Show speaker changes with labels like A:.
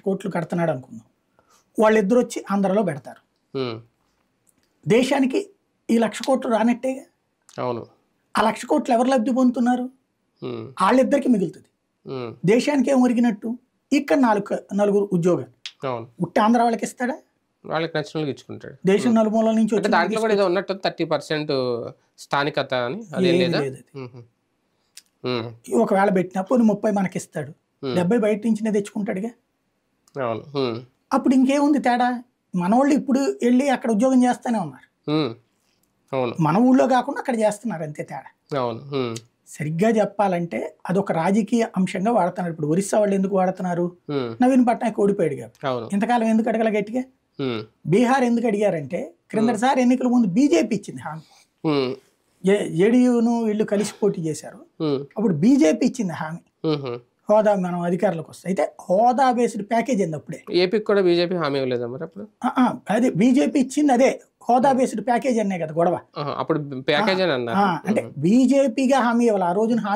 A: కోట్లు కడుతున్నాడు అనుకుందాం, వాళ్ళిద్దరు వచ్చి ఆంధ్రలో పెడతారు,
B: ఉమ్,
A: దేశానికి ఈ 1,00,000 కోట్లు రానట్టేగా.
B: అవును.
A: ఆ 1,00,000 కోట్లు ఎవరు లబ్ధి పొందుతున్నారు?
B: ఉమ్,
A: వాళ్ళిద్దరికి మిగులుతుంది.
B: ఉమ్,
A: దేశానికి ఏం ఒరిగినట్టు? ఇక్కడ నలుగురు ఉద్యోగాలు
B: అవును.
A: ఉట్టి ఆంధ్ర వాళ్ళకి ఇస్తాడా?
B: వాళ్ళకి నచ్చిన వాళ్ళకి ఇచ్చుకుంటాడు.
A: దేశం నలుమూలల నుంచి
B: అంటే
A: వచ్చి
B: దాంట్లో కూడా ఏదో ఉన్నట్టు 30% స్థానికత అని అదేం
A: ఏమీ
B: లేదా?
A: లేదు అది.
B: ఉహు, ఉమ్,
A: ఒకవేళ పెట్టినా పోనీ 30 మనకి ఇస్తాడు, 70 బయట నుంచినే తెచ్చుకుంటాడుగా.
B: అవును. ఉమ్,
A: అప్పుడు ఇంకేముంది తేడా? మనోళ్ళు ఇప్పుడు వెళ్ళి అక్కడ ఉద్యోగం చేస్తూనే ఉన్నారు,
B: ఉమ్, అవును.
A: మన ఊళ్ళో కాకుండా అక్కడ చేస్తున్నారు, అంతే తేడా.
B: అవును. ఉమ్,
A: సరిగ్గా చెప్పాలంటే అదొక రాజకీయ అంశంగా వాడుతున్నారు. ఇప్పుడు ఒరిస్సా వాళ్ళు ఎందుకు వాడుతున్నారు?
B: ఉమ్,
A: నవీన్ పట్నాయక్ ఓడిపోయాడు కాబట్టి.
B: అవును.
A: ఇంతకాలం ఎందుకు అడగల గట్టిగా?
B: ఉమ్,
A: బీహార్ ఎందుకు అడిగారంటే క్రిందటిసారి ఎన్నికల ముందు బీజేపీ ఇచ్చింది హామీ.
B: ఉమ్,
A: జేడీయూను వీళ్ళు కలిసి పోటీ చేశారు,
B: ఉమ్,
A: అప్పుడు బీజేపీ ఇచ్చింది హామీ,
B: ఉహు.
A: హోదా మనం అధికారంలోకి వస్తే. అయితే హోదా బేస్డ్ ప్యాకేజ్ అంది అప్పుడే.
B: ఏపీకి కూడా బీజేపీ హామీ ఇవ్వలేదా మరి అప్పుడు?
A: అదే బీజేపీ ఇచ్చింది, అదే హోదా బేస్డ్ ప్యాకేజ్ అనే కదా గొడవ.
B: అప్పుడు ప్యాకేజ్ అని అన్నారు.
A: అంటే బీజేపీగా హామీ ఇవ్వాలి ఆ రోజున.